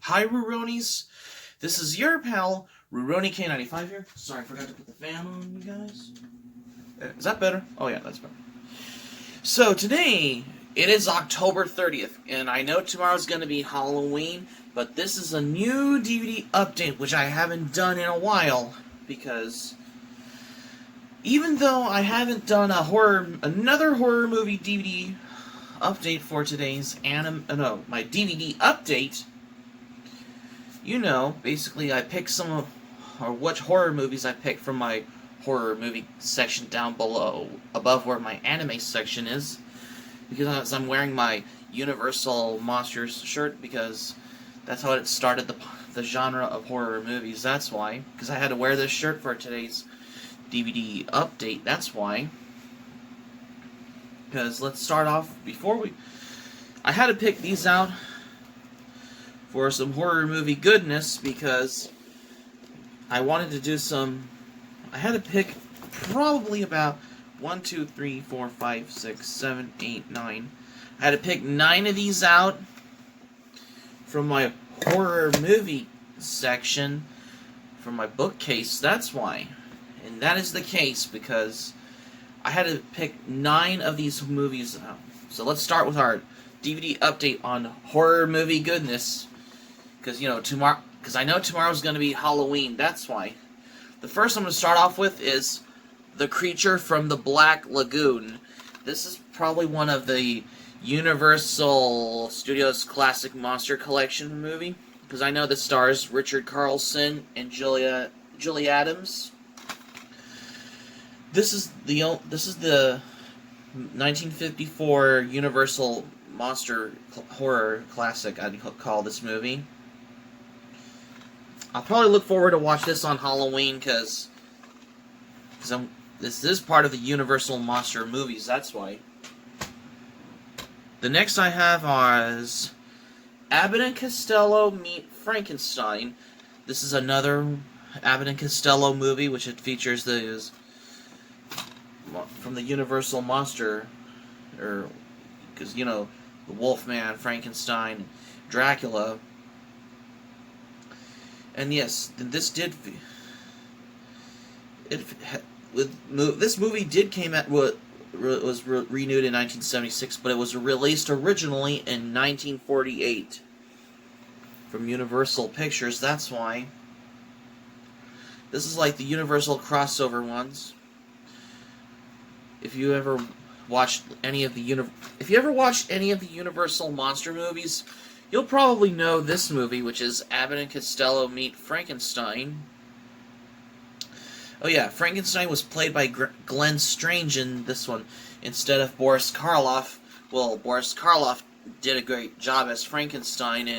Hi, Ruronis. This is your pal, Ruroni K95 here. Sorry, I forgot to put the fan on, you guys. Is that better? Oh, yeah, that's better. So, today, it is October 30th, and I know tomorrow's going to be Halloween, but this is a new DVD update, which I haven't done in a while, because even though I haven't done another horror movie DVD update for today's my DVD update, you know, basically I picked which horror movies I picked from my horror movie section down below, above where my anime section is, because I'm wearing my Universal Monsters shirt, because that's how it started the genre of horror movies, that's why, because I had to wear this shirt for today's DVD update, that's why. Because let's start off, I had to pick these out for some horror movie goodness, because I wanted to do I had to pick probably about 1, 2, 3, 4, 5, 6, 7, 8, 9. I had to pick 9 of these out from my horror movie section from my bookcase, that's why. And that is the case because I had to pick 9 of these movies out. So let's start with our DVD update on horror movie goodness. Because, you know, I know tomorrow's going to be Halloween, that's why. The first I'm going to start off with is The Creature from the Black Lagoon. This is probably one of the Universal Studios Classic Monster Collection movie. Because I know this stars Richard Carlson and Julie Adams. This is the 1954 Universal Monster Horror Classic, I'd call this movie. I'll probably look forward to watch this on Halloween, because this is part of the Universal Monster movies, that's why. The next I have is Abbott and Costello Meet Frankenstein. This is another Abbott and Costello movie, which it features from the Universal Monster, because, you know, the Wolfman, Frankenstein, Dracula. And yes, this movie did came out, was renewed in 1976, but it was released originally in 1948 from Universal Pictures, that's why. This is like the Universal crossover ones. If you ever watched any of the Universal Monster movies, you'll probably know this movie, which is Abbott and Costello Meet Frankenstein. Oh yeah, Frankenstein was played by Glenn Strange in this one, instead of Boris Karloff. Well, Boris Karloff did a great job as Frankenstein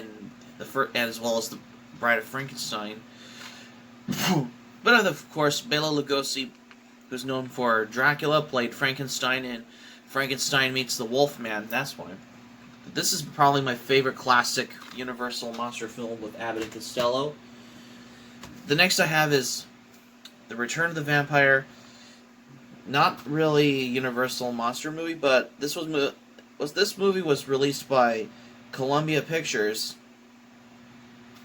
as well as the Bride of Frankenstein. But of course, Bela Lugosi, who's known for Dracula, played Frankenstein in Frankenstein Meets the Wolfman, that's why. This is probably my favorite classic Universal Monster film with Abbott and Costello. The next I have is The Return of the Vampire. Not really a Universal Monster movie, but this movie was released by Columbia Pictures,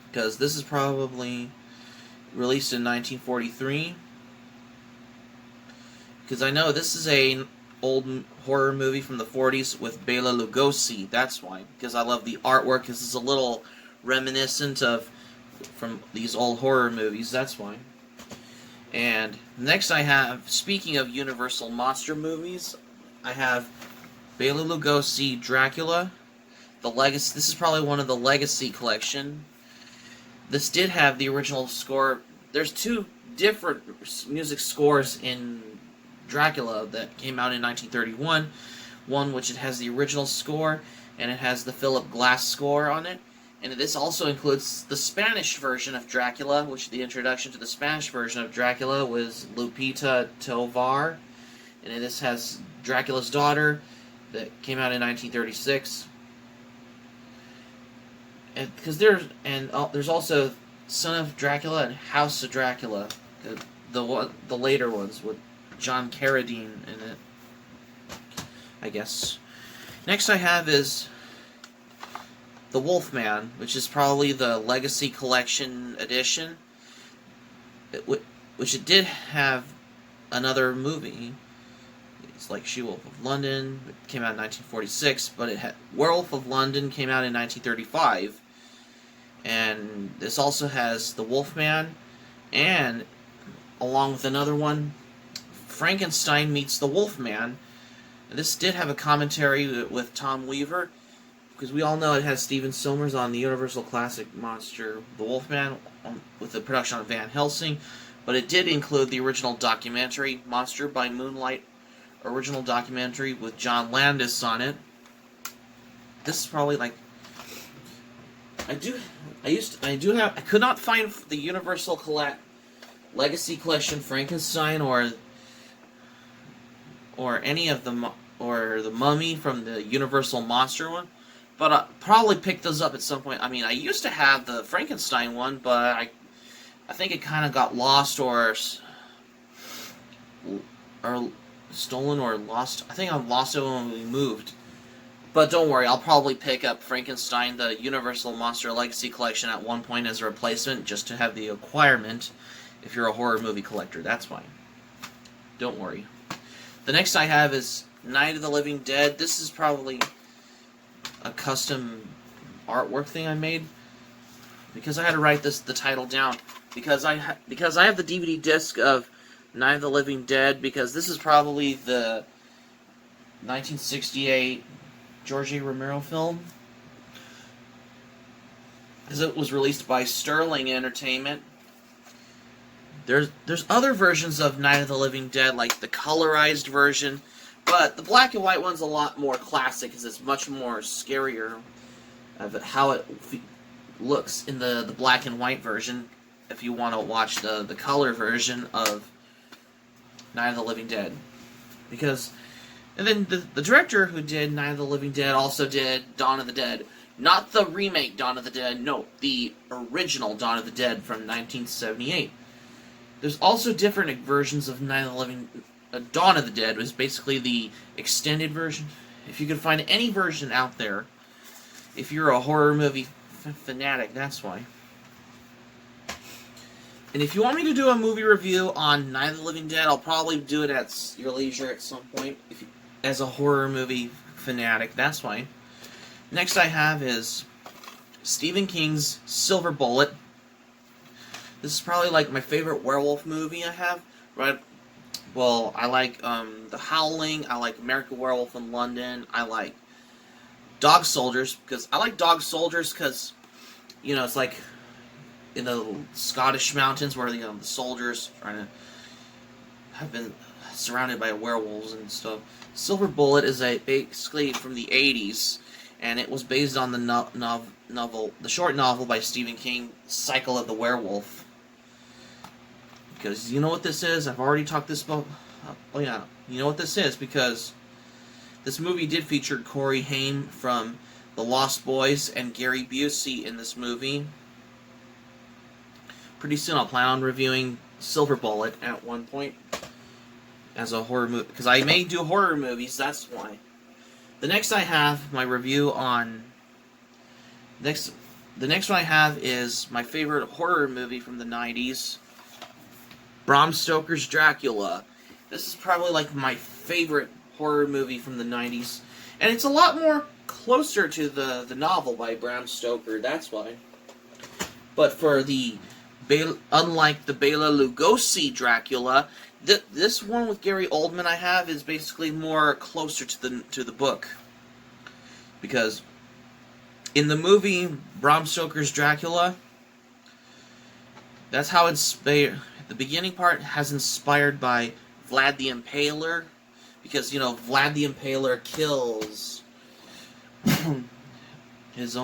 because this is probably released in 1943. Because I know this is an old horror movie from the 40s with Bela Lugosi, that's why. Because I love the artwork, because it's a little reminiscent from these old horror movies, that's why. And next I have, speaking of Universal Monster movies, I have Bela Lugosi Dracula, the Legacy. This is probably one of the Legacy collection. This did have the original score. There's 2 different music scores in Dracula that came out in 1931. One which it has the original score, and it has the Philip Glass score on it. And this also includes the Spanish version of Dracula, which the introduction to the Spanish version of Dracula was Lupita Tovar. And this has Dracula's Daughter, that came out in 1936. And because there's also Son of Dracula and House of Dracula, the later ones with John Carradine in it, I guess. Next I have is the Wolfman, which is probably the Legacy Collection edition, which it did have another movie. It's like She-Wolf of London. It came out in 1946, but it had Werewolf of London came out in 1935. And this also has the Wolfman, and along with another one, Frankenstein meets the Wolfman. And this did have a commentary with Tom Weaver, because we all know it has Steven Sommers on the Universal Classic monster, The Wolfman, with the production on Van Helsing, but it did include the original documentary, Monster by Moonlight, original documentary with John Landis on it. This is probably like, I could not find the Universal Legacy Collection Frankenstein or any of the the Mummy from the Universal Monster one. But I'll probably pick those up at some point. I mean, I used to have the Frankenstein one, but I think it kind of got lost or stolen or lost. I think I lost it when we moved. But don't worry, I'll probably pick up Frankenstein, the Universal Monster Legacy Collection, at one point as a replacement, just to have the acquirement if you're a horror movie collector. That's fine. Don't worry. The next I have is Night of the Living Dead. This is probably a custom artwork thing I made, because I had to write the title down, because I have the DVD disc of Night of the Living Dead, because this is probably the 1968 George A. Romero film, because it was released by Sterling Entertainment. There's other versions of Night of the Living Dead, like the colorized version, but the black and white one's a lot more classic, because it's much more scarier of how it looks in the black and white version, if you want to watch the color version of Night of the Living Dead. And then the director who did Night of the Living Dead also did Dawn of the Dead. Not the remake Dawn of the Dead, no, the original Dawn of the Dead from 1978. There's also different versions of Night of the Living Dawn of the Dead was basically the extended version. If you can find any version out there, if you're a horror movie fanatic, that's why. And if you want me to do a movie review on Night of the Living Dead, I'll probably do it at your leisure at some point. As a horror movie fanatic, that's why. Next I have is Stephen King's Silver Bullet. This is probably like my favorite werewolf movie I have. Right? Well, I like The Howling. I like American Werewolf in London. I like Dog Soldiers, because I like Dog Soldiers because, you know, it's like in the Scottish mountains where, you know, the soldiers have been surrounded by werewolves and stuff. Silver Bullet is basically from the 80s, and it was based on the short novel by Stephen King, Cycle of the Werewolf. Because you know what this is? I've already talked this about. Oh yeah, you know what this is, because this movie did feature Corey Haim from The Lost Boys and Gary Busey in this movie. Pretty soon I'll plan on reviewing Silver Bullet at one point as a horror movie, because I may do horror movies, that's why. The next I have my review on... The next one I have is my favorite horror movie from the 90s, Bram Stoker's Dracula. This is probably like my favorite horror movie from the 90s, and it's a lot more closer to the novel by Bram Stoker, that's why. But for unlike the Bela Lugosi Dracula, this one with Gary Oldman I have is basically more closer to the book, because in the movie Bram Stoker's Dracula, that's how it's the beginning part has inspired by Vlad the Impaler, because, you know, Vlad the Impaler kills his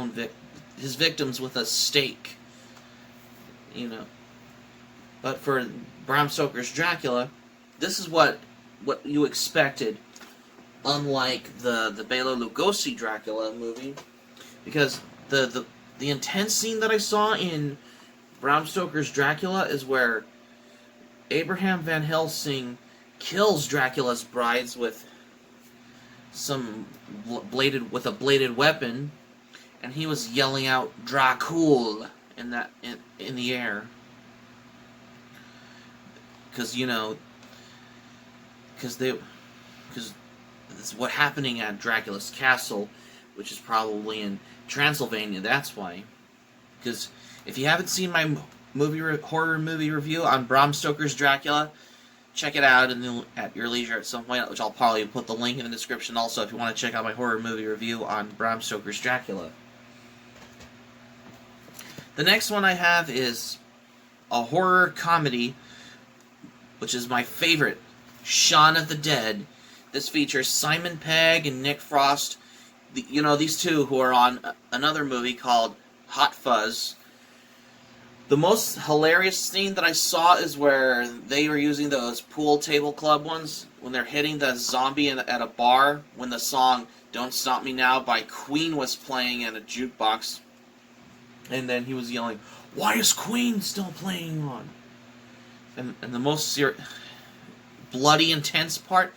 victims with a stake, you know. But for Bram Stoker's Dracula, this is what you expected, unlike the Bela Lugosi Dracula movie, because the intense scene that I saw in Bram Stoker's Dracula is where Abraham Van Helsing kills Dracula's brides with a bladed weapon, and he was yelling out Dracula in the air. Because this is what happening at Dracula's castle, which is probably in Transylvania. That's why. Because if you haven't seen my horror movie review on Bram Stoker's Dracula, check it out at your leisure at some point, which I'll probably put the link in the description also if you want to check out my horror movie review on Bram Stoker's Dracula. The next one I have is a horror comedy, which is my favorite, Shaun of the Dead. This features Simon Pegg and Nick Frost. These two who are on another movie called Hot Fuzz. The most hilarious scene that I saw is where they were using those pool table club ones when they're hitting the zombie at a bar when the song Don't Stop Me Now by Queen was playing in a jukebox. And then he was yelling, "Why is Queen still playing on?" And the most bloody, intense part,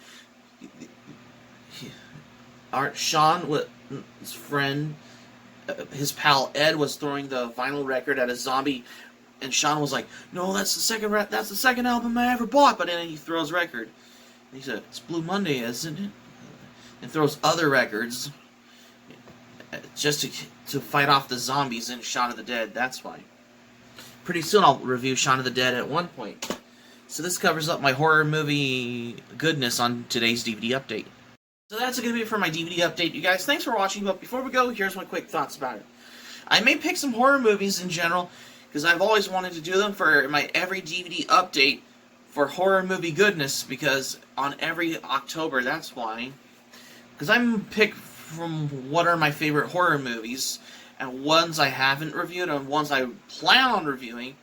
Shaun, with his friend, his pal Ed, was throwing the vinyl record at a zombie, and Shaun was like, "No, that's the second album I ever bought." But then he throws record, and he said, "It's Blue Monday, isn't it?" And throws other records just to fight off the zombies in Shaun of the Dead. That's why. Pretty soon I'll review Shaun of the Dead at one point. So this covers up my horror movie goodness on today's DVD update. So that's going to be it for my DVD update, you guys. Thanks for watching, but before we go, here's my quick thoughts about it. I may pick some horror movies in general, because I've always wanted to do them for my every DVD update for horror movie goodness, because on every October, that's why. Because I'm picked from what are my favorite horror movies, and ones I haven't reviewed, and ones I plan on reviewing.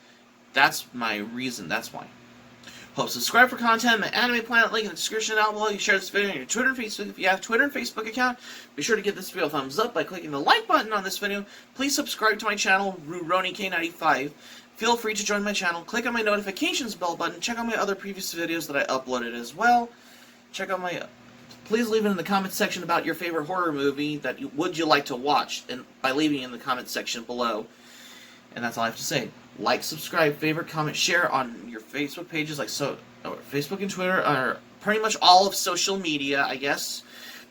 That's my reason, that's why. Hope subscribe for content. My Anime Planet link in the description down below. You share this video on your Twitter and Facebook. If you have Twitter and Facebook account, be sure to give this video a thumbs up by clicking the like button on this video. Please subscribe to my channel, RuRoniK95. Feel free to join my channel. Click on my notifications bell button. Check out my other previous videos that I uploaded as well. Please leave it in the comments section about your favorite horror movie that would you like to watch, and by leaving it in the comments section below. And that's all I have to say. Like, subscribe, favorite, comment, share on your Facebook pages, Facebook and Twitter, or pretty much all of social media, I guess.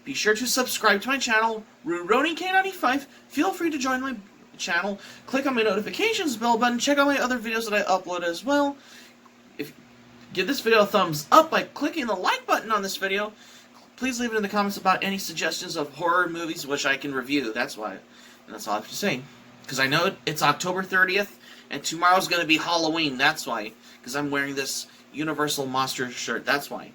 Be sure to subscribe to my channel, RuRoniK95. Feel free to join my channel. Click on my notifications bell button. Check out my other videos that I upload as well. Give this video a thumbs up by clicking the like button on this video. Please leave it in the comments about any suggestions of horror movies which I can review. That's why. And that's all I have to say. Because I know it's October 30th, and tomorrow's going to be Halloween. That's why. Because I'm wearing this Universal Monster shirt. That's why.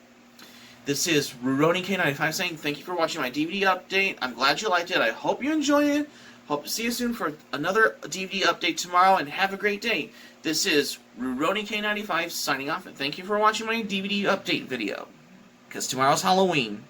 This is RuRoniK95 saying thank you for watching my DVD update. I'm glad you liked it. I hope you enjoyed it. Hope to see you soon for another DVD update tomorrow, and have a great day. This is RuRoniK95 signing off, and thank you for watching my DVD update video. Because tomorrow's Halloween.